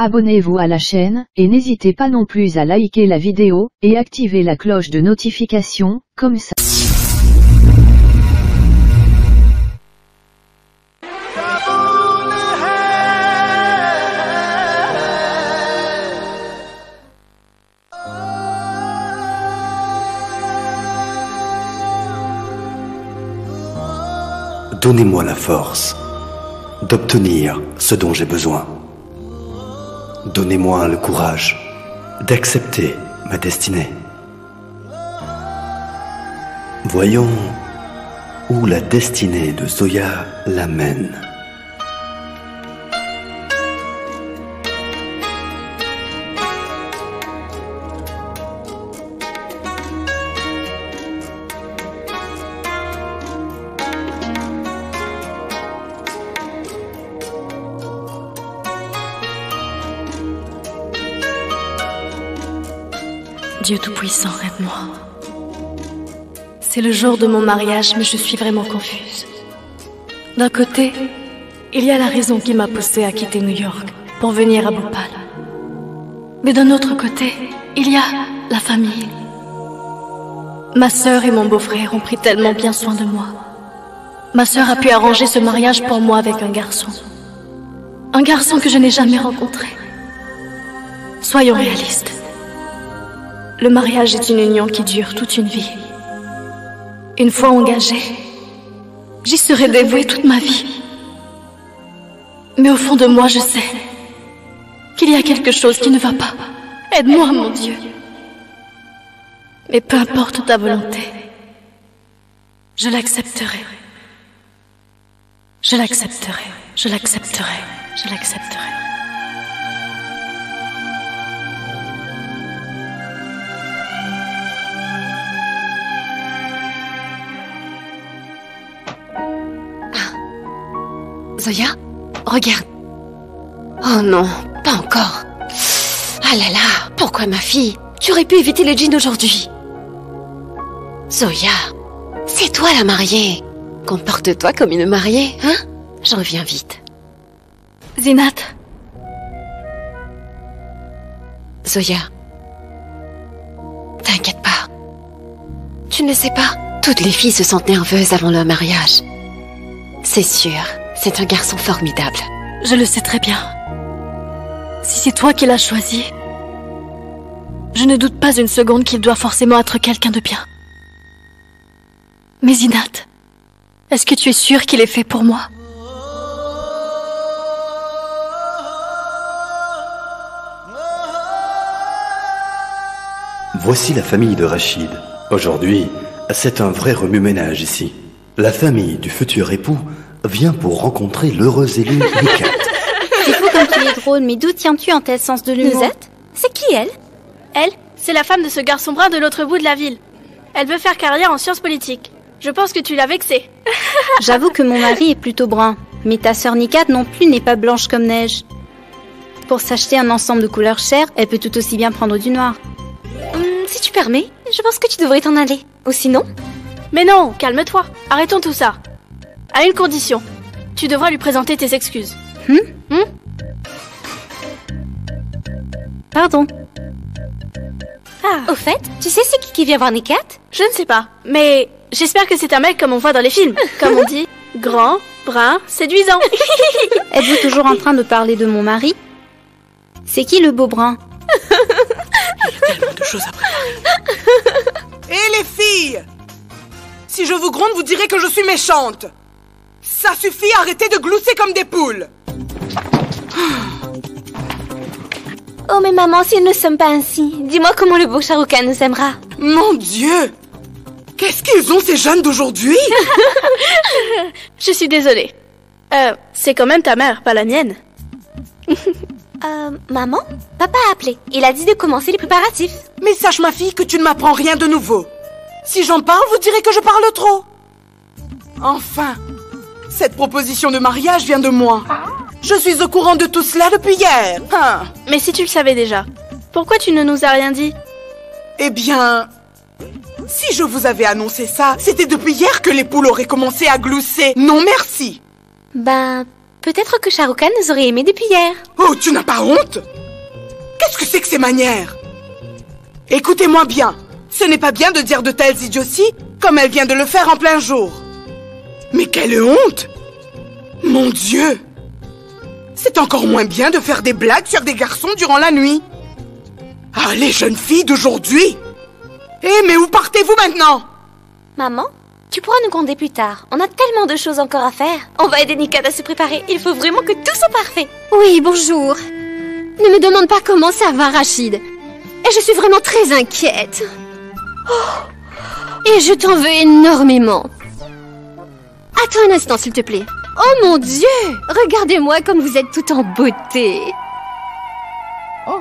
abonnez-vous à la chaîne, et n'hésitez pas non plus à liker la vidéo, et activer la cloche de notification, comme ça. Donnez-moi la force d'obtenir ce dont j'ai besoin. Donnez-moi le courage d'accepter ma destinée. Voyons où la destinée de Zoya l'amène. Dieu Tout-Puissant, aide-moi. C'est le jour de mon mariage, mais je suis vraiment confuse. D'un côté, il y a la raison qui m'a poussée à quitter New York pour venir à Bhopal. Mais d'un autre côté, il y a la famille. Ma sœur et mon beau-frère ont pris tellement bien soin de moi. Ma sœur a pu arranger ce mariage pour moi avec un garçon. Un garçon que je n'ai jamais rencontré. Soyons réalistes. Le mariage est une union qui dure toute une vie. Une fois engagée, j'y serai dévouée toute ma vie. Mais au fond de moi, je sais qu'il y a quelque chose qui ne va pas. Aide-moi, mon Dieu. Mais peu importe ta volonté, je l'accepterai. Je l'accepterai. Je l'accepterai. Je l'accepterai. Zoya, regarde. Oh non, pas encore. Ah là là, pourquoi ma fille? Tu aurais pu éviter le djinn aujourd'hui. Zoya, c'est toi la mariée. Comporte-toi comme une mariée, hein? Je reviens vite. Zinat. Zoya, t'inquiète pas. Tu ne le sais pas, toutes les filles se sentent nerveuses avant leur mariage. C'est sûr. C'est un garçon formidable. Je le sais très bien. Si c'est toi qui l'as choisi, je ne doute pas une seconde qu'il doit forcément être quelqu'un de bien. Mais Zinat, est-ce que tu es sûre qu'il est fait pour moi? Voici la famille de Rachid. Aujourd'hui, c'est un vrai remue-ménage ici. La famille du futur époux vient pour rencontrer l'heureuse élue Nikat. C'est fou comme tu es drôle, mais d'où tiens-tu un tel sens de l'humour? C'est qui elle? Elle, c'est la femme de ce garçon brun de l'autre bout de la ville. Elle veut faire carrière en sciences politiques. Je pense que tu l'as vexée. J'avoue que mon mari est plutôt brun, mais ta sœur Nikat non plus n'est pas blanche comme neige. Pour s'acheter un ensemble de couleurs chères, elle peut tout aussi bien prendre du noir. Si tu permets, je pense que tu devrais t'en aller. Ou sinon... Mais non, calme-toi. Arrêtons tout ça. À une condition. Tu devras lui présenter tes excuses. Pardon. Au fait, tu sais c'est qui vient voir Nikat? Je ne sais pas, mais j'espère que c'est un mec comme on voit dans les films. Comme on dit, grand, brun, séduisant. Êtes-vous toujours en train de parler de mon mari? C'est qui le beau brun? Il y a tellement de choses à préparer. Et les filles! Si je vous gronde, vous direz que je suis méchante. Ça suffit, arrêtez de glousser comme des poules. Oh mais maman, si nous ne sommes pas ainsi, dis-moi comment le beau Shahrukh nous aimera. Mon Dieu! Qu'est-ce qu'ils ont ces jeunes d'aujourd'hui? Je suis désolée. C'est quand même ta mère, pas la mienne. Maman? Papa a appelé. Il a dit de commencer les préparatifs. Mais sache ma fille que tu ne m'apprends rien de nouveau. Si j'en parle, vous direz que je parle trop. Enfin, cette proposition de mariage vient de moi. Je suis au courant de tout cela depuis hier. Mais si tu le savais déjà, pourquoi tu ne nous as rien dit? Eh bien, si je vous avais annoncé ça, c'était depuis hier que les poules auraient commencé à glousser. Non merci. Ben, Peut-être que Shah Rukh Khan nous aurait aimés depuis hier. Oh, tu n'as pas honte? Qu'est-ce que c'est que ces manières? Écoutez-moi bien. Ce n'est pas bien de dire de telles idioties comme elle vient de le faire en plein jour. Mais quelle honte! Mon Dieu! C'est encore moins bien de faire des blagues sur des garçons durant la nuit. Ah, les jeunes filles d'aujourd'hui! Eh, mais où partez-vous maintenant? Maman, tu pourras nous gronder plus tard. On a tellement de choses encore à faire. On va aider Nikat à se préparer. Il faut vraiment que tout soit parfait. Oui, bonjour. Ne me demande pas comment ça va, Rachid. Et je suis vraiment très inquiète. Oh. Et je t'en veux énormément. Attends un instant, s'il te plaît. Oh mon Dieu! Regardez-moi comme vous êtes tout en beauté. Oh!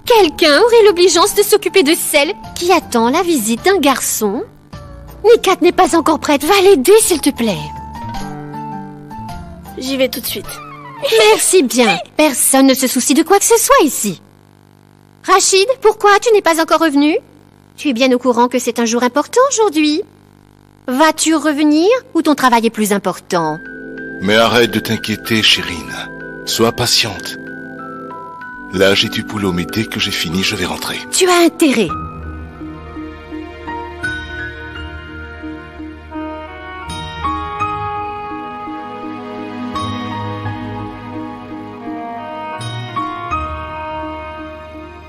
Quelqu'un aurait l'obligeance de s'occuper de celle qui attend la visite d'un garçon? Nikat n'est pas encore prête. Va l'aider, s'il te plaît. J'y vais tout de suite. Merci bien. Personne ne se soucie de quoi que ce soit ici. Rachid, pourquoi tu n'es pas encore revenu? Tu es bien au courant que c'est un jour important aujourd'hui. Vas-tu revenir ou ton travail est plus important? Mais arrête de t'inquiéter, Chérine. Sois patiente. Là, j'ai du boulot, mais dès que j'ai fini, je vais rentrer. Tu as intérêt.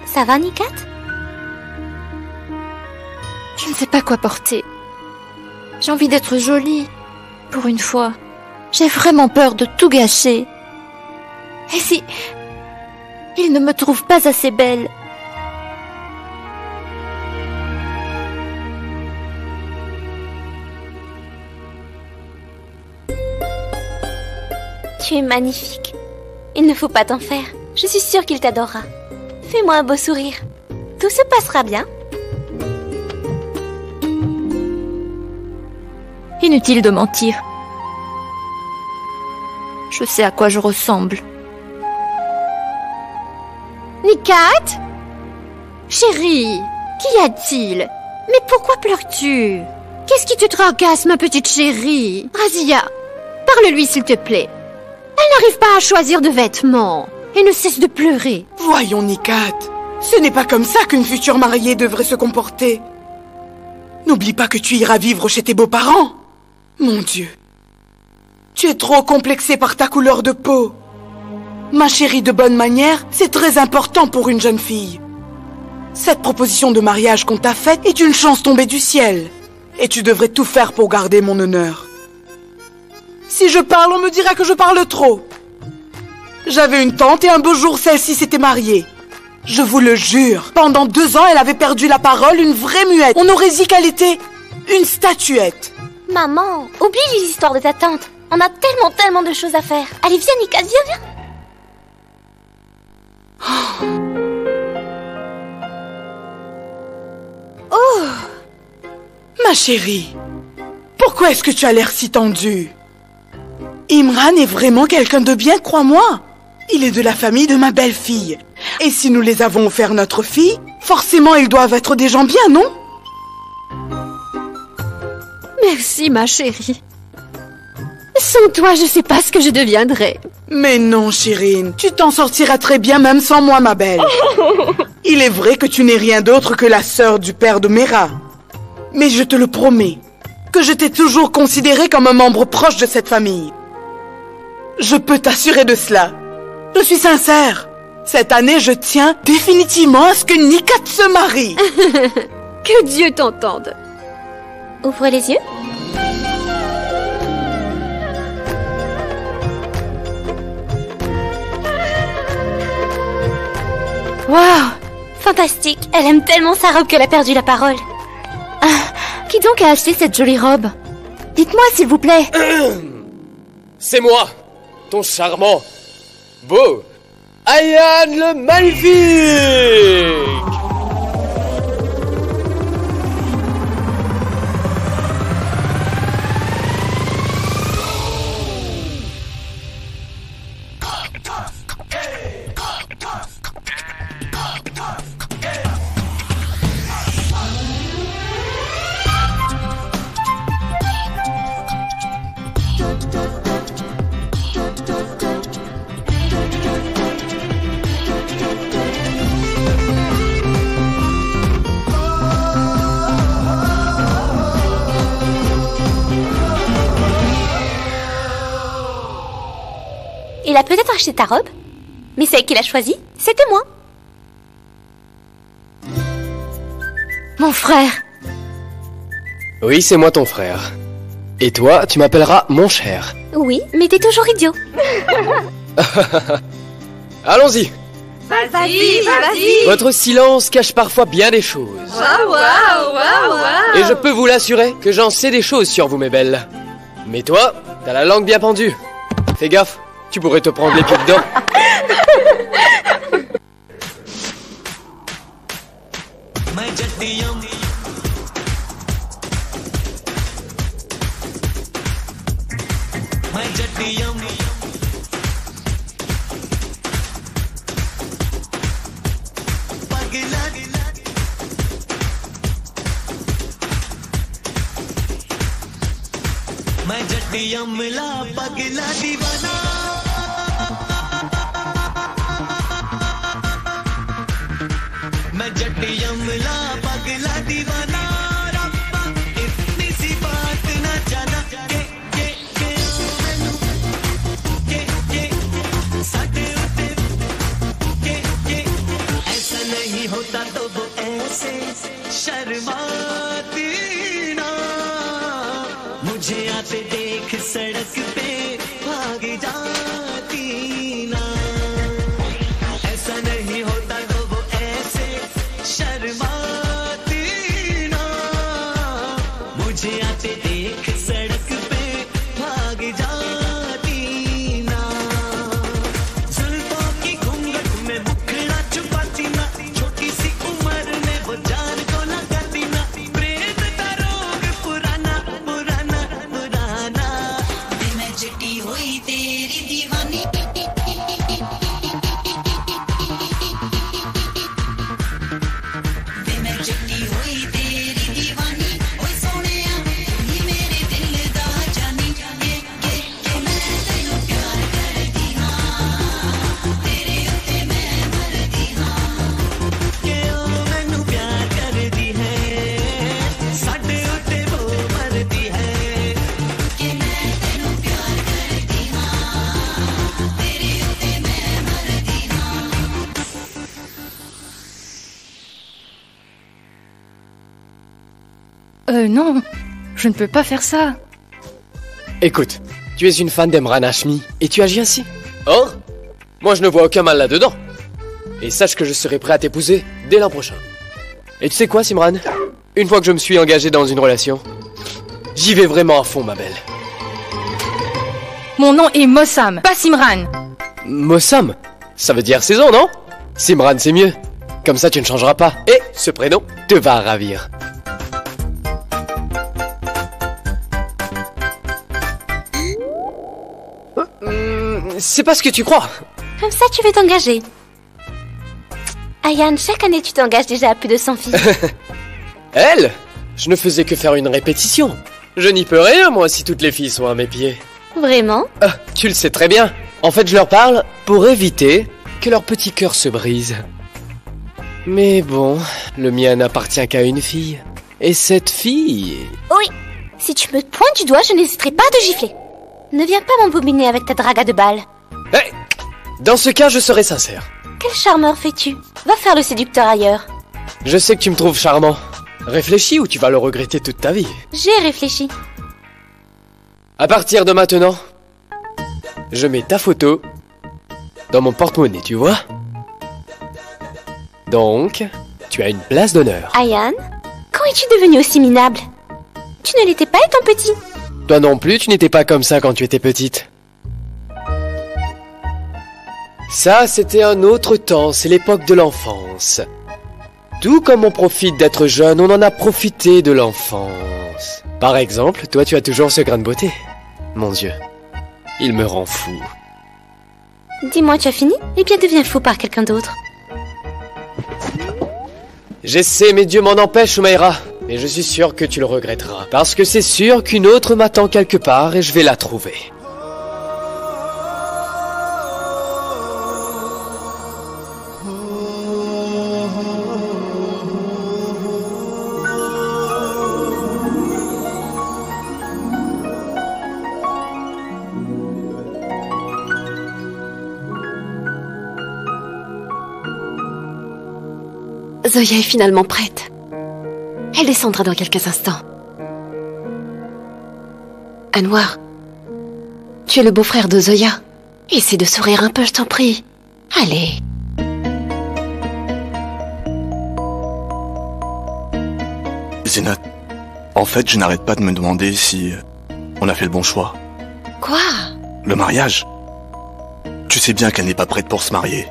Ça va, Nikat? Je ne sais pas quoi porter. J'ai envie d'être jolie. Pour une fois. J'ai vraiment peur de tout gâcher. Et si... il ne me trouve pas assez belle? Tu es magnifique. Il ne faut pas t'en faire. Je suis sûre qu'il t'adorera. Fais-moi un beau sourire. Tout se passera bien. Inutile de mentir. Je sais à quoi je ressemble. Nikat? Chérie, qu'y a-t-il? Mais pourquoi pleures-tu? Qu'est-ce qui te tracasse, ma petite chérie? Razia, parle-lui s'il te plaît. Elle n'arrive pas à choisir de vêtements et ne cesse de pleurer. Voyons, Nikat. Ce n'est pas comme ça qu'une future mariée devrait se comporter. N'oublie pas que tu iras vivre chez tes beaux-parents. Mon Dieu. Tu es trop complexée par ta couleur de peau. Ma chérie, de bonne manière, c'est très important pour une jeune fille. Cette proposition de mariage qu'on t'a faite est une chance tombée du ciel. Et tu devrais tout faire pour garder mon honneur. Si je parle, on me dira que je parle trop. J'avais une tante et un beau jour, celle-ci s'était mariée. Je vous le jure, pendant 2 ans, elle avait perdu la parole, une vraie muette. On aurait dit qu'elle était une statuette. Maman, oublie les histoires de ta tante. On a tellement de choses à faire. Allez, viens, Nikat, viens. Oh, ma chérie, pourquoi est-ce que tu as l'air si tendue? Imran est vraiment quelqu'un de bien, crois-moi. Il est de la famille de ma belle-fille. Et si nous les avons offert notre fille, forcément ils doivent être des gens bien, non? Merci, ma chérie. Sans toi, je sais pas ce que je deviendrais. Mais non, Chérine, tu t'en sortiras très bien même sans moi, ma belle. Il est vrai que tu n'es rien d'autre que la sœur du père de Mera. Mais je te le promets, que je t'ai toujours considérée comme un membre proche de cette famille. Je peux t'assurer de cela. Je suis sincère. Cette année, je tiens définitivement à ce que Nikat se marie. Que Dieu t'entende. Ouvre les yeux. Waouh, fantastique. Elle aime tellement sa robe qu'elle a perdu la parole. Qui donc a acheté cette jolie robe? Dites-moi, s'il vous plaît. C'est moi, ton charmant, beau, Ayaan le Magnifique. Il a peut-être acheté ta robe, mais celle qu'il a choisie, c'était moi. Mon frère. Oui, c'est moi ton frère. Et toi, tu m'appelleras mon cher. Oui, mais t'es toujours idiot. Allons-y. Vas-y. Votre silence cache parfois bien des choses. Waouh. Et je peux vous l'assurer que j'en sais des choses sur vous, mes belles. Mais toi, t'as la langue bien pendue. Fais gaffe, tu pourrais te prendre les pieds dedans. Non, je ne peux pas faire ça. Écoute, tu es une fan d'Emran Hashmi et tu agis ainsi. Or, moi je ne vois aucun mal là-dedans. Et sache que je serai prêt à t'épouser dès l'an prochain. Et tu sais quoi, Simran? Une fois que je me suis engagé dans une relation, j'y vais vraiment à fond, ma belle. Mon nom est Mossam, pas Simran. Mossam, ça veut dire saison, non? Simran, c'est mieux. Comme ça, tu ne changeras pas. Et ce prénom te va ravir. C'est pas ce que tu crois. Comme ça, tu veux t'engager. Ayane, chaque année, tu t'engages déjà à plus de 100 filles. Elle? Je ne faisais que faire une répétition. Je n'y peux rien, moi, si toutes les filles sont à mes pieds. Vraiment? Tu le sais très bien. En fait, je leur parle pour éviter que leur petit cœur se brise. Mais bon, le mien n'appartient qu'à une fille. Et cette fille... Oui, si tu me pointes du doigt, je n'hésiterai pas à te gifler. Ne viens pas m'embobiner avec ta draga de balle. Hey, dans ce cas, je serai sincère. Quel charmeur fais-tu? Va faire le séducteur ailleurs. Je sais que tu me trouves charmant. Réfléchis ou tu vas le regretter toute ta vie. J'ai réfléchi. À partir de maintenant, je mets ta photo dans mon porte-monnaie, tu vois? Donc, tu as une place d'honneur. Ayane, quand es-tu devenu aussi minable? Tu ne l'étais pas étant petit. Toi non plus, tu n'étais pas comme ça quand tu étais petite. Ça, c'était un autre temps, c'est l'époque de l'enfance. Tout comme on profite d'être jeune, on en a profité de l'enfance. Par exemple, toi tu as toujours ce grain de beauté. Mon Dieu, il me rend fou. Dis-moi, tu as fini? Eh bien, deviens fou par quelqu'un d'autre. J'essaie, mais Dieu m'en empêche, Umaira. Et je suis sûr que tu le regretteras. Parce que c'est sûr qu'une autre m'attend quelque part et je vais la trouver. Zoya est finalement prête. Elle descendra dans quelques instants. Anwar, tu es le beau-frère de Zoya. Essaie de sourire un peu, je t'en prie. Allez. Zénat, en fait, je n'arrête pas de me demander si on a fait le bon choix. Quoi? Le mariage. Tu sais bien qu'elle n'est pas prête pour se marier.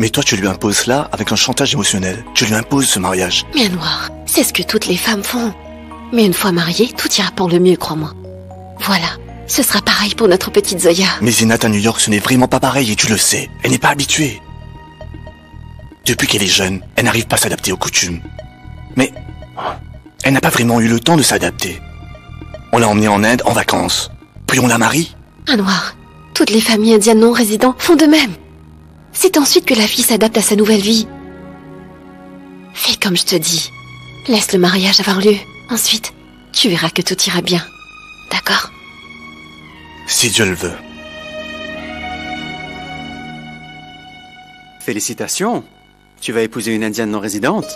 Mais toi, tu lui imposes cela avec un chantage émotionnel. Tu lui imposes ce mariage. Mais Anwar, c'est ce que toutes les femmes font. Mais une fois mariée, tout ira pour le mieux, crois-moi. Voilà, ce sera pareil pour notre petite Zoya. Mais Zénat à New York, ce n'est vraiment pas pareil et tu le sais. Elle n'est pas habituée. Depuis qu'elle est jeune, elle n'arrive pas à s'adapter aux coutumes. Mais elle n'a pas vraiment eu le temps de s'adapter. On l'a emmenée en Inde en vacances. Puis on la marie. Anwar, toutes les familles indiennes non résidents font de même. C'est ensuite que la fille s'adapte à sa nouvelle vie. Fais comme je te dis. Laisse le mariage avoir lieu. Ensuite, tu verras que tout ira bien. D'accord? Si Dieu le veut. Félicitations. Tu vas épouser une indienne non résidente.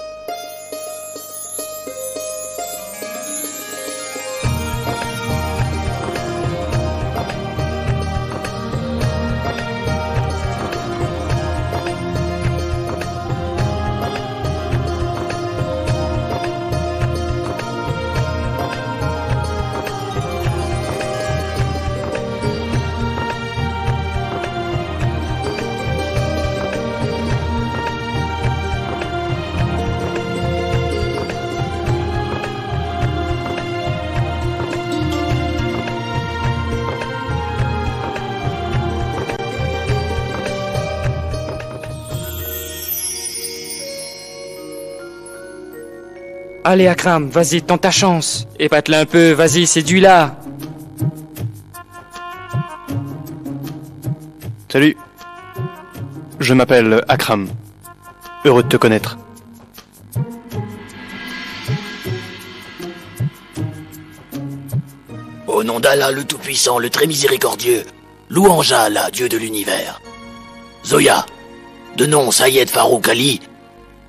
Allez Akram, vas-y, tente ta chance. Épate-la un peu, vas-y, séduis-la. Salut. Je m'appelle Akram. Heureux de te connaître. Au nom d'Allah le Tout-Puissant, le Très Miséricordieux, louange à Allah, Dieu de l'univers. Zoya, de nom Sayed Farouk Ali,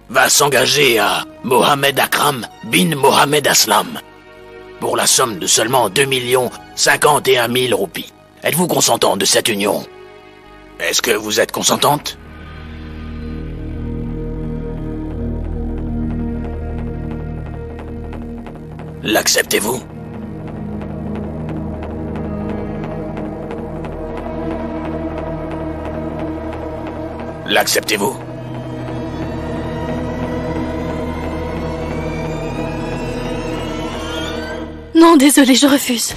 va s'engager à Mohamed Akram bin Mohamed Aslam pour la somme de seulement 2 051 000 roupies. Êtes-vous consentant de cette union? Est-ce que vous êtes consentante? L'acceptez-vous? L'acceptez-vous? Non, désolé, je refuse.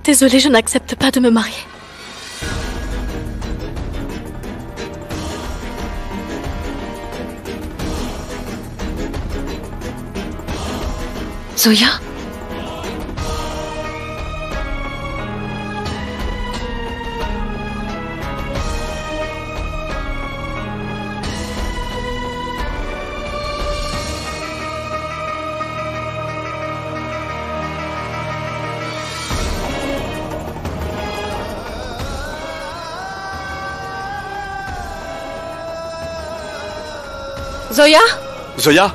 Désolée, je n'accepte pas de me marier. Zoya? Zoya? Zoya?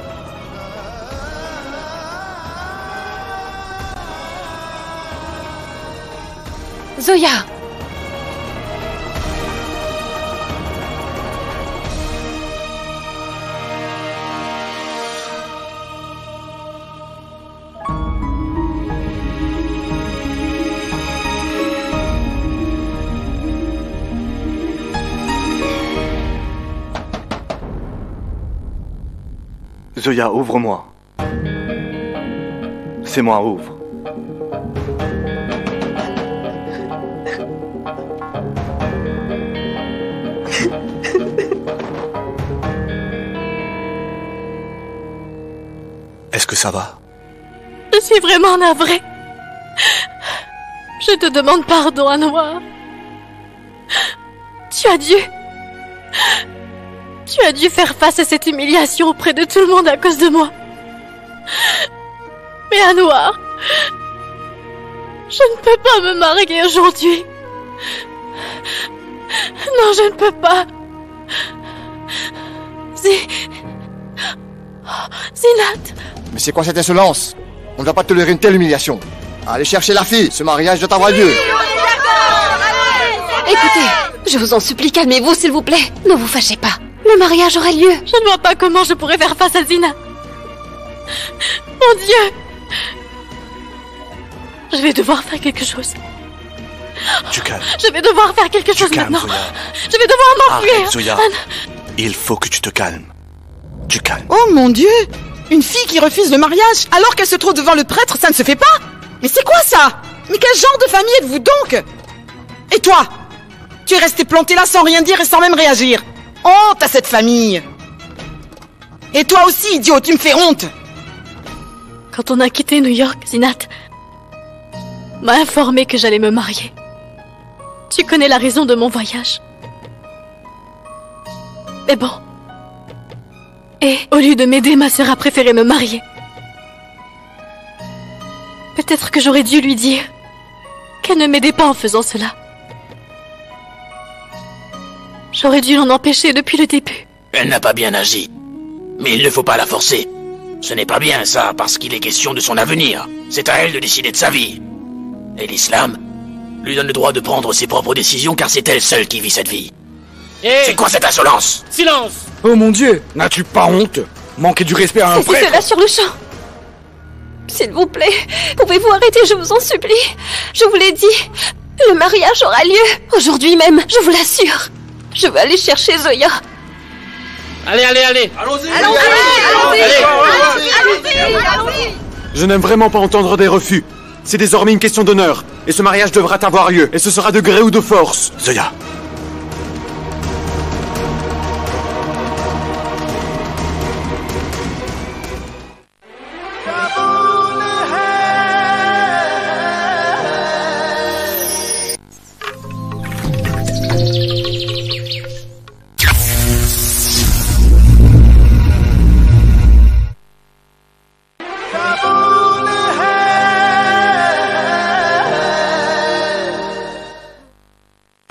Zoya! Zoya, ouvre-moi. C'est moi, ouvre. ça va? Je suis vraiment navrée. Je te demande pardon, Anwar. Tu as dû faire face à cette humiliation auprès de tout le monde à cause de moi. Mais Anwar, je ne peux pas me marier aujourd'hui. Non, je ne peux pas. Zinat. Mais c'est quoi cette insolence? On ne va pas tolérer une telle humiliation. Allez chercher la fille, ce mariage doit avoir lieu. Écoutez, je vous en supplie, calmez-vous s'il vous plaît. Ne vous fâchez pas. Le mariage aura lieu. Je ne vois pas comment je pourrais faire face à Zina. Mon Dieu. Je vais devoir faire quelque chose. Tu calmes. Je vais devoir faire quelque chose calmes, maintenant. Zoya. Je vais devoir m'enfuir. Arrête, Zoya. Il faut que tu te calmes. Tu calmes. Oh mon Dieu! Une fille qui refuse le mariage alors qu'elle se trouve devant le prêtre, ça ne se fait pas? Mais c'est quoi ça? Mais quel genre de famille êtes-vous donc? Et toi? Tu es resté planté là sans rien dire et sans même réagir. Honte à cette famille! Et toi aussi, idiot, tu me fais honte! Quand on a quitté New York, Zinat m'a informé que j'allais me marier. Tu connais la raison de mon voyage. Mais bon. Et au lieu de m'aider, ma sœur a préféré me marier. Peut-être que j'aurais dû lui dire qu'elle ne m'aidait pas en faisant cela. J'aurais dû l'en empêcher depuis le début. Elle n'a pas bien agi. Mais il ne faut pas la forcer. Ce n'est pas bien ça, parce qu'il est question de son avenir. C'est à elle de décider de sa vie. Et l'islam lui donne le droit de prendre ses propres décisions car c'est elle seule qui vit cette vie. C'est quoi cette insolence? Silence! Oh mon Dieu, n'as-tu pas honte? Manquer du respect à un Cessez prêtre? cela sur le champ. S'il vous plaît, pouvez-vous arrêter, je vous en supplie. Je vous l'ai dit, le mariage aura lieu. Aujourd'hui même, je vous l'assure. Je veux aller chercher Zoya. Allez! Allons-y! Je n'aime vraiment pas entendre des refus. C'est désormais une question d'honneur. Et ce mariage devra avoir lieu. Et ce sera de gré ou de force. Zoya.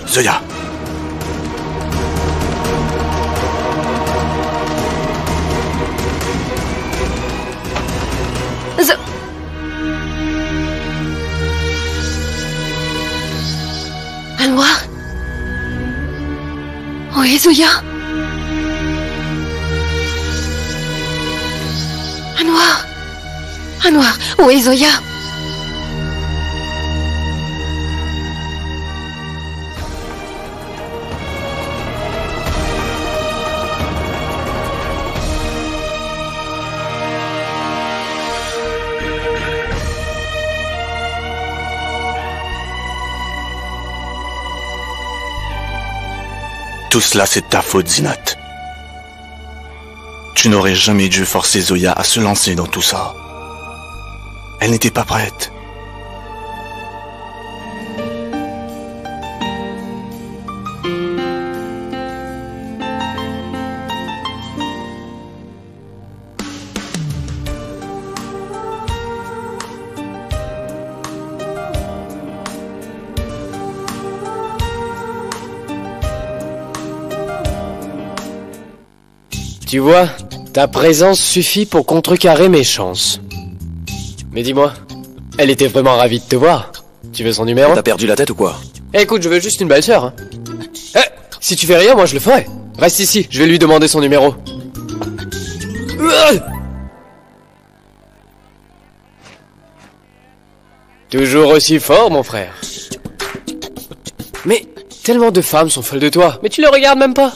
Zoya. Anwar? Où est Zoya? Anwar, où est Zoya? Tout cela, c'est ta faute, Zinat. Tu n'aurais jamais dû forcer Zoya à se lancer dans tout ça. Elle n'était pas prête. Tu vois, ta présence suffit pour contrecarrer mes chances. Mais dis-moi, elle était vraiment ravie de te voir. Tu veux son numéro? T'as perdu la tête ou quoi? Écoute, je veux juste une belle sœur. Hein. Si tu fais rien, moi je le ferai. Reste ici, je vais lui demander son numéro. Toujours aussi fort, mon frère. Mais tellement de femmes sont folles de toi, mais tu les regardes même pas.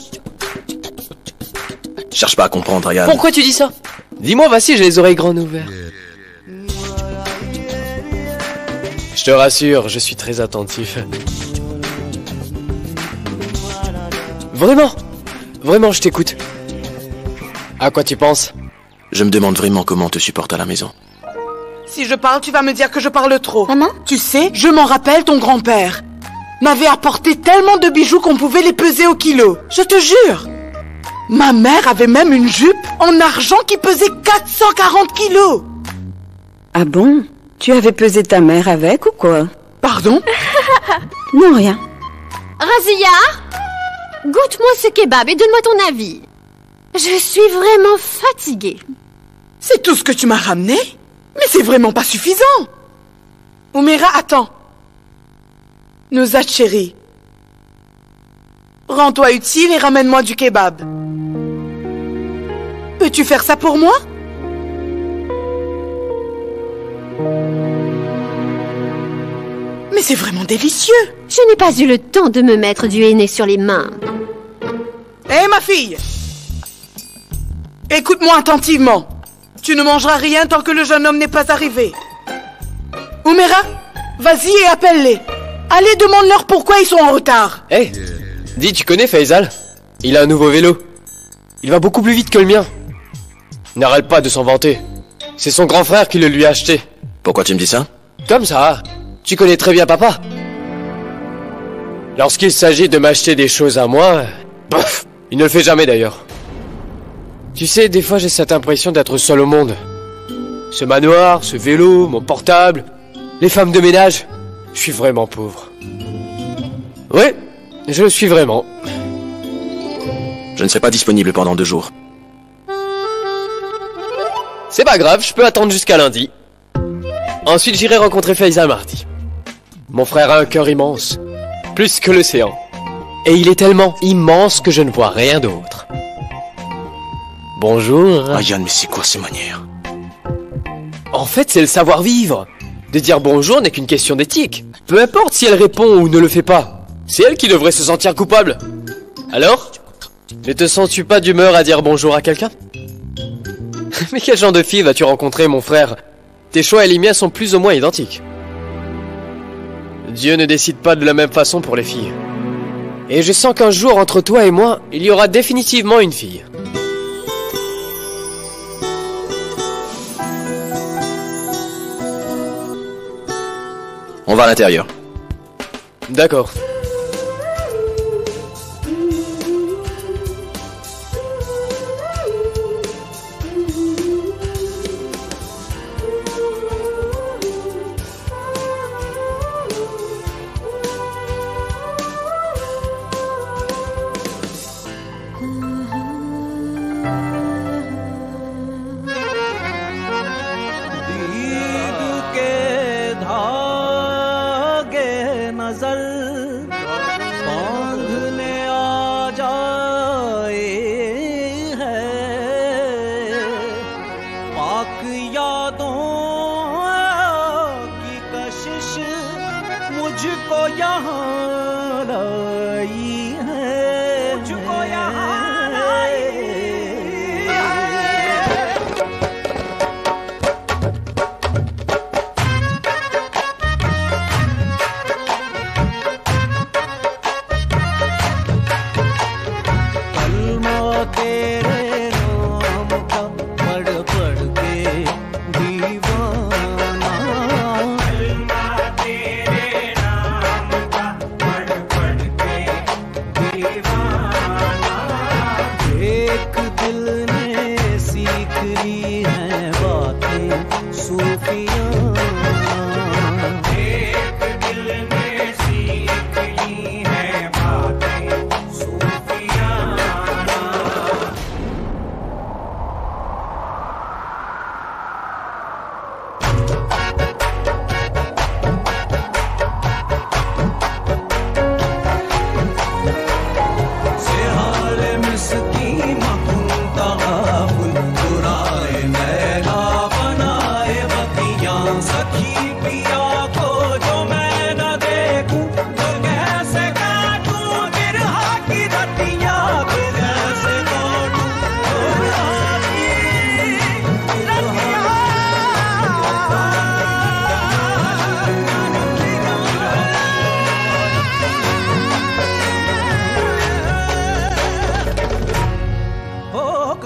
Cherche pas à comprendre, Ryan. Pourquoi tu dis ça? Dis-moi, vas-y, j'ai les oreilles grandes ouvertes. Je te rassure, je suis très attentif. Vraiment, je t'écoute. À quoi tu penses? Je me demande vraiment comment on te supporte à la maison. Si je parle, tu vas me dire que je parle trop. Maman? Tu sais, je m'en rappelle, ton grand-père m'avait apporté tellement de bijoux qu'on pouvait les peser au kilo. Je te jure. Ma mère avait même une jupe en argent qui pesait 440 kilos. Ah bon? Tu avais pesé ta mère avec ou quoi? Pardon? Non, rien. Razia, goûte-moi ce kebab et donne-moi ton avis. Je suis vraiment fatiguée. C'est tout ce que tu m'as ramené? Mais c'est vraiment pas suffisant. Oumira, attends. Nuzhat chérie. Rends-toi utile et ramène-moi du kebab. Peux-tu faire ça pour moi? Mais c'est vraiment délicieux. Je n'ai pas eu le temps de me mettre du henné sur les mains. Hé, ma fille! Écoute-moi attentivement. Tu ne mangeras rien tant que le jeune homme n'est pas arrivé. Oumira, vas-y et appelle-les. Allez, demande-leur pourquoi ils sont en retard. Hé, dis, tu connais Faisal? Il a un nouveau vélo. Il va beaucoup plus vite que le mien. N'arrête pas de s'en vanter. C'est son grand frère qui le lui a acheté. Pourquoi tu me dis ça? Comme ça. Tu connais très bien papa. Lorsqu'il s'agit de m'acheter des choses à moi, bof, il ne le fait jamais d'ailleurs. Tu sais, des fois j'ai cette impression d'être seul au monde. Ce manoir, ce vélo, mon portable, les femmes de ménage. Je suis vraiment pauvre. Oui, je le suis vraiment. Je ne serai pas disponible pendant 2 jours. C'est pas grave, je peux attendre jusqu'à lundi. Ensuite j'irai rencontrer Faisal mardi. Mon frère a un cœur immense, plus que l'océan. Et il est tellement immense que je ne vois rien d'autre. Bonjour. Ah Yann, mais c'est quoi ces manières? En fait, c'est le savoir-vivre. De dire bonjour n'est qu'une question d'éthique. Peu importe si elle répond ou ne le fait pas. C'est elle qui devrait se sentir coupable. Alors? Ne te sens-tu pas d'humeur à dire bonjour à quelqu'un? Mais quel genre de fille vas-tu rencontrer, mon frère? Tes choix et les miens sont plus ou moins identiques. Dieu ne décide pas de la même façon pour les filles. Et je sens qu'un jour, entre toi et moi, il y aura définitivement une fille. On va à l'intérieur. D'accord.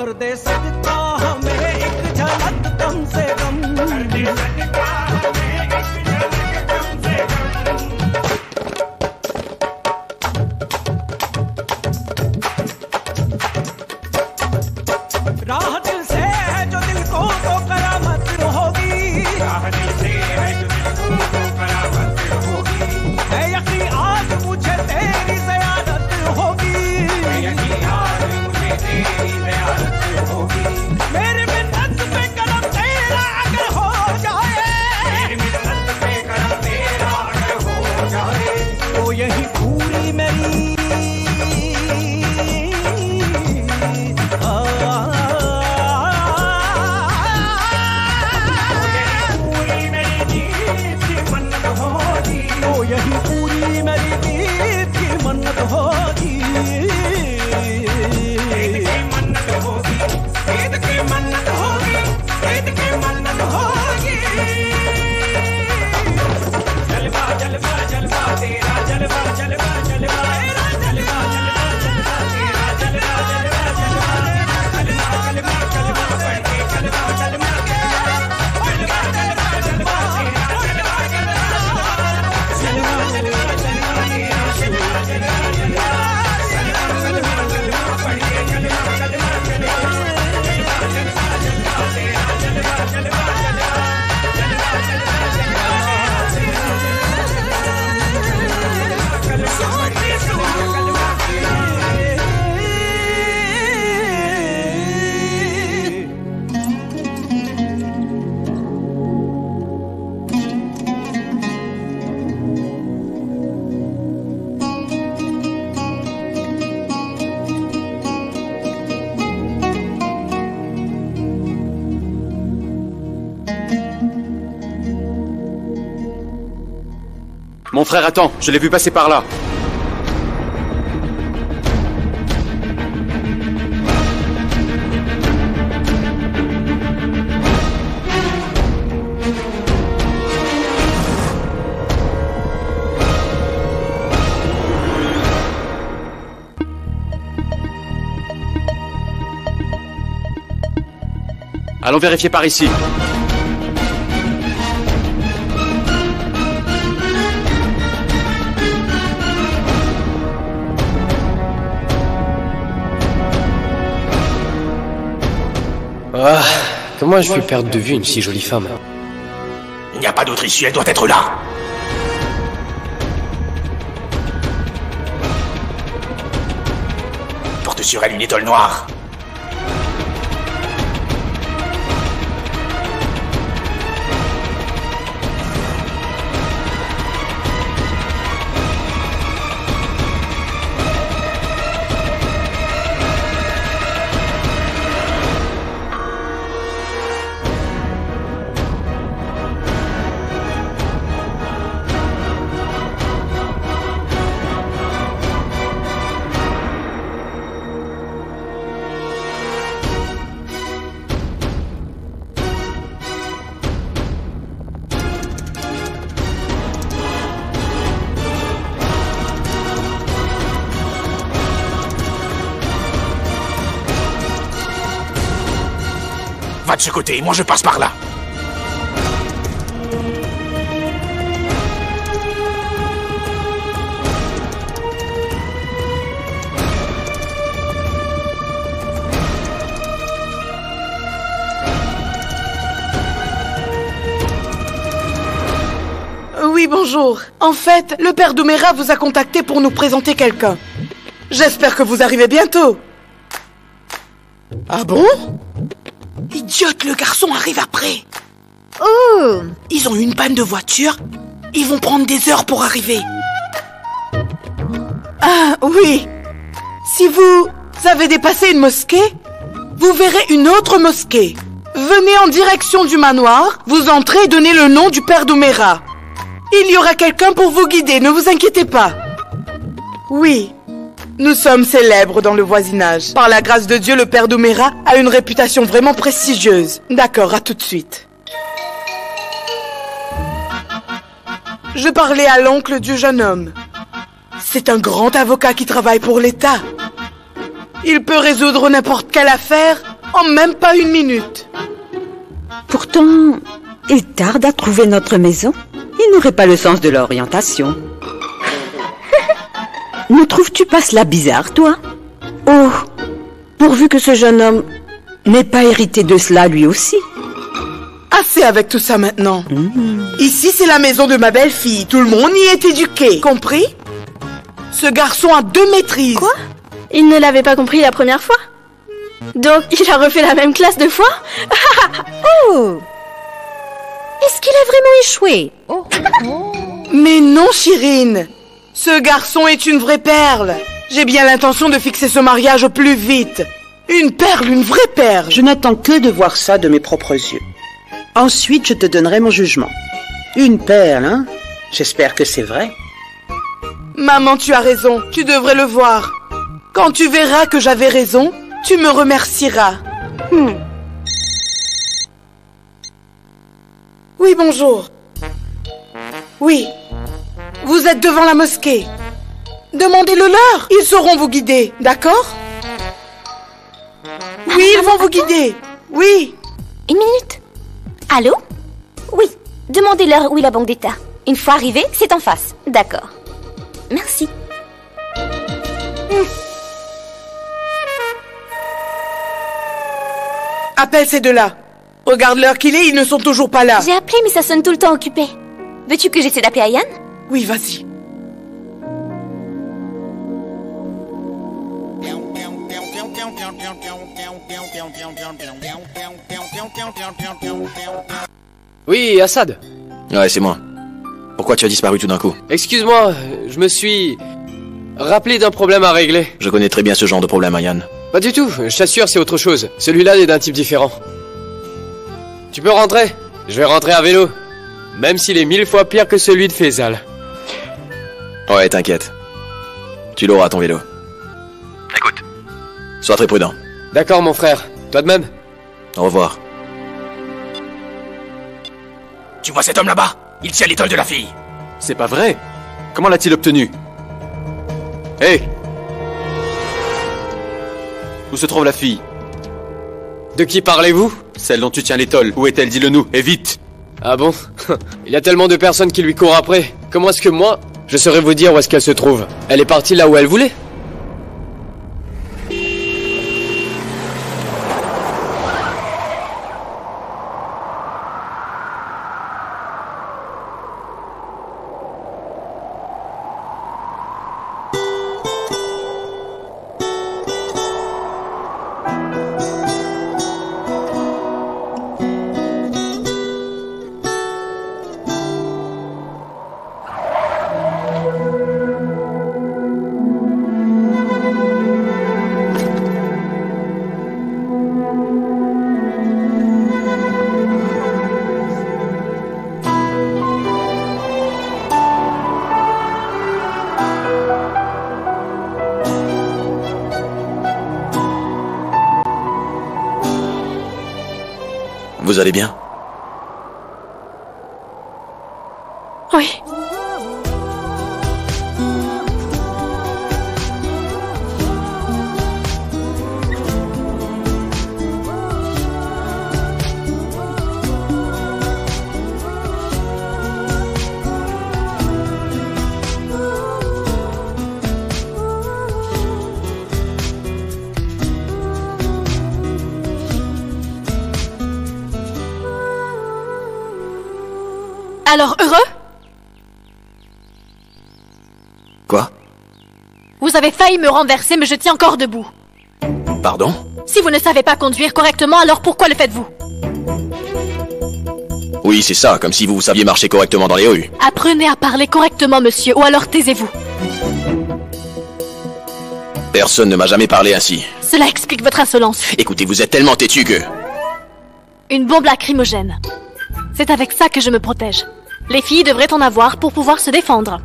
कर दे सकता हमें एक Mon frère attend, je l'ai vu passer par là. Allons vérifier par ici. Ah, comment je pu perdre de vue une si jolie femme? Il n'y a pas d'autre issue, elle doit être là. Porte sur elle une étoile noire. Va de ce côté, moi je passe par là. Oui, bonjour. En fait, le père Doumera vous a contacté pour nous présenter quelqu'un. J'espère que vous arrivez bientôt. Ah bon? Idiote, le garçon arrive après. Oh! Ils ont eu une panne de voiture. Ils vont prendre des heures pour arriver. Ah, oui. Si vous avez dépassé une mosquée, vous verrez une autre mosquée. Venez en direction du manoir, vous entrez et donnez le nom du père Doumera. Il y aura quelqu'un pour vous guider, ne vous inquiétez pas. Oui. Nous sommes célèbres dans le voisinage. Par la grâce de Dieu, le père Doumera a une réputation vraiment prestigieuse. D'accord, à tout de suite. Je parlais à l'oncle du jeune homme. C'est un grand avocat qui travaille pour l'État. Il peut résoudre n'importe quelle affaire en même pas une minute. Pourtant, il tarde à trouver notre maison. Il n'aurait pas le sens de l'orientation. Ne trouves-tu pas cela bizarre, toi? Oh, pourvu que ce jeune homme n'ait pas hérité de cela lui aussi. Assez avec tout ça maintenant. Ici, c'est la maison de ma belle-fille. Tout le monde y est éduqué. Compris? Ce garçon a 2 maîtrises. Quoi? Il ne l'avait pas compris la première fois? Donc, il a refait la même classe 2 fois? Oh! Est-ce qu'il a vraiment échoué? Oh. Mais non, Chirine. Ce garçon est une vraie perle. J'ai bien l'intention de fixer ce mariage au plus vite. Une perle, une vraie perle. Je n'attends que de voir ça de mes propres yeux. Ensuite, je te donnerai mon jugement. Une perle, hein? J'espère que c'est vrai. Maman, tu as raison. Tu devrais le voir. Quand tu verras que j'avais raison, tu me remercieras. Oui, bonjour. Oui. Vous êtes devant la mosquée. Demandez-le leur. Ils sauront vous guider, d'accord? Oui, ils vont vous guider. Oui. Une minute. Allô? Oui. Demandez-leur où est la banque d'État. Une fois arrivé, c'est en face. D'accord. Merci. Appelle ces deux-là. Regarde l'heure qu'il est, ils ne sont toujours pas là. J'ai appelé, mais ça sonne tout le temps occupé. Veux-tu que j'essaie d'appeler Ayane? Oui, vas-y. Oui, Assad. Ouais, c'est moi. Pourquoi tu as disparu tout d'un coup? Excuse-moi, je me suis rappelé d'un problème à régler. Je connais très bien ce genre de problème, Ayane. Pas du tout, je t'assure, c'est autre chose. Celui-là est d'un type différent. Tu peux rentrer? Je vais rentrer à vélo. Même s'il est 1000 fois pire que celui de Faisal. Ouais, t'inquiète. Tu l'auras, ton vélo. Écoute. Sois très prudent. D'accord, mon frère. Toi de même. Au revoir. Tu vois cet homme là-bas? Il tient l'étole de la fille. C'est pas vrai. Comment l'a-t-il obtenu? Hé! Où se trouve la fille? De qui parlez-vous? Celle dont tu tiens l'étole. Où est-elle? Dis-le-nous, et vite! Ah bon? Il y a tellement de personnes qui lui courent après. Comment est-ce que moi, je saurais vous dire où est-ce qu'elle se trouve? Elle est partie là où elle voulait. Vous allez bien? Oui. Alors, heureux? Quoi? Vous avez failli me renverser, mais je tiens encore debout. Pardon? Si vous ne savez pas conduire correctement, alors pourquoi le faites-vous? Oui, c'est ça, comme si vous saviez marcher correctement dans les rues. Apprenez à parler correctement, monsieur, ou alors taisez-vous. Personne ne m'a jamais parlé ainsi. Cela explique votre insolence. Écoutez, vous êtes tellement têtu que... Une bombe lacrymogène. C'est avec ça que je me protège. Les filles devraient en avoir pour pouvoir se défendre.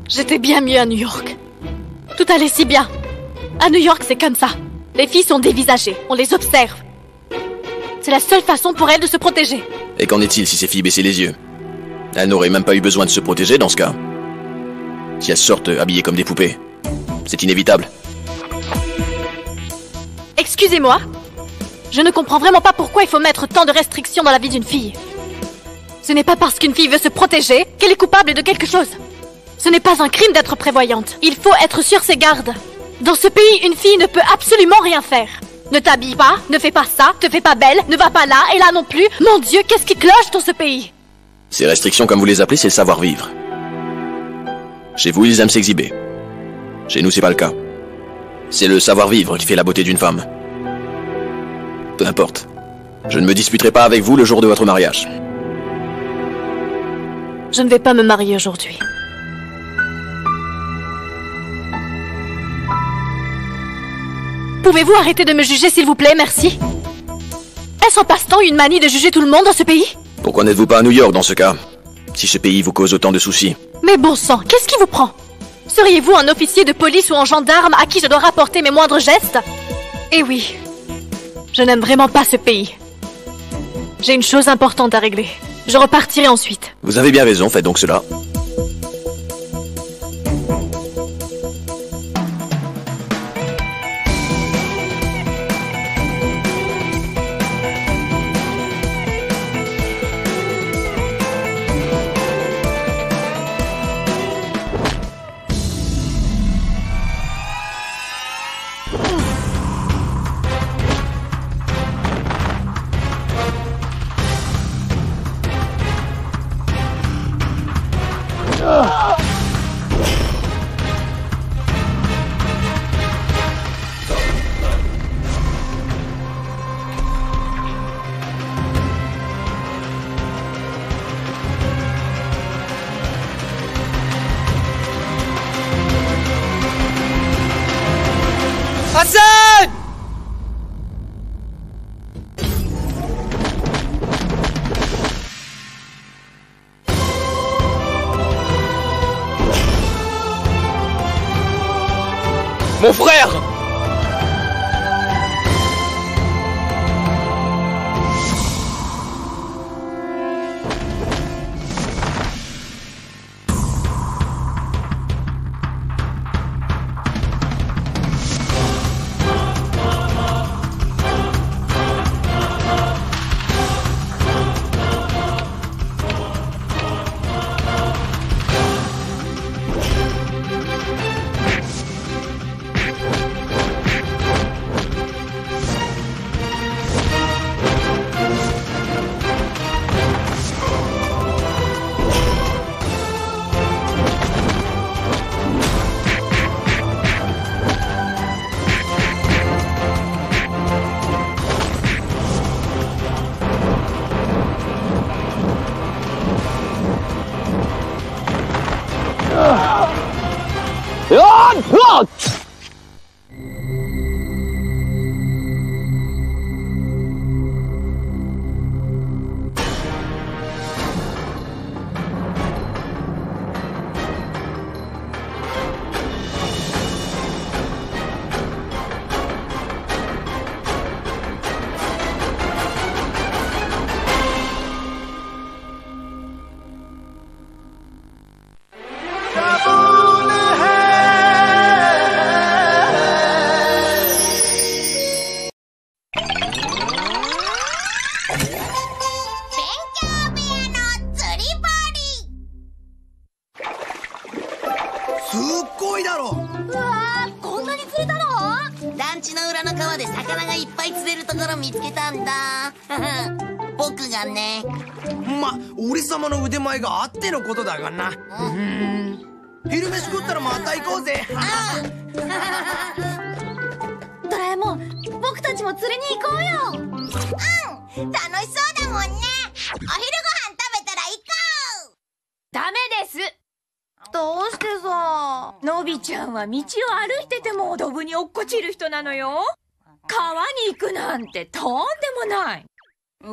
J'étais bien mieux à New York. Tout allait si bien. À New York, c'est comme ça. Les filles sont dévisagées, on les observe. C'est la seule façon pour elles de se protéger. Et qu'en est-il si ces filles baissaient les yeux? Elles n'auraient même pas eu besoin de se protéger dans ce cas. Si elles sortent habillées comme des poupées, c'est inévitable. Excusez-moi. Je ne comprends vraiment pas pourquoi il faut mettre tant de restrictions dans la vie d'une fille. Ce n'est pas parce qu'une fille veut se protéger qu'elle est coupable de quelque chose. Ce n'est pas un crime d'être prévoyante. Il faut être sur ses gardes. Dans ce pays, une fille ne peut absolument rien faire. Ne t'habille pas, ne fais pas ça, te fais pas belle, ne va pas là et là non plus. Mon Dieu, qu'est-ce qui cloche dans ce pays? Ces restrictions, comme vous les appelez, c'est le savoir-vivre. Chez vous, ils aiment s'exhiber. Chez nous, c'est pas le cas. C'est le savoir-vivre qui fait la beauté d'une femme. Peu importe. Je ne me disputerai pas avec vous le jour de votre mariage. Je ne vais pas me marier aujourd'hui. Pouvez-vous arrêter de me juger, s'il vous plaît, merci? Est-ce en passe-temps une manie de juger tout le monde dans ce pays? Pourquoi n'êtes-vous pas à New York dans ce cas? Si ce pays vous cause autant de soucis. Mais bon sang, qu'est-ce qui vous prend? Seriez-vous un officier de police ou un gendarme à qui je dois rapporter mes moindres gestes? Eh oui, je n'aime vraiment pas ce pays. J'ai une chose importante à régler. Je repartirai ensuite. Vous avez bien raison, faites donc cela. Hassan! Mon frère!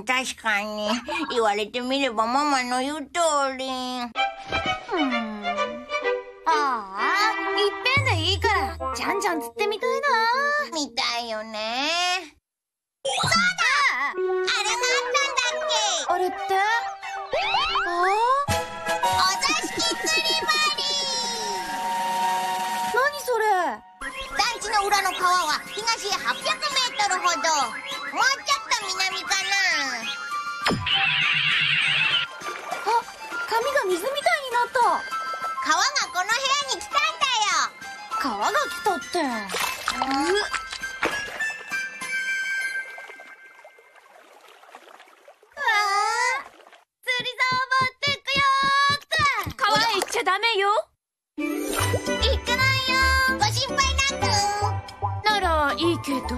確かに言われてみればママの言う通り。ああ、いっぺんでいいからじゃんじゃん釣ってみたいな。見たいよね。そうだ、あれがあったんだっけ。あれってお座敷釣り針。何それ。団地の裏の川は東へ800メートルほど。もうちょっと南かな。髪が水みたいになった。川がこの部屋に来たんだよ。川が来たって。釣り竿持ってくよーって。川へ行っちゃダメよ。行かないよ。ご心配なく。ならいいけど。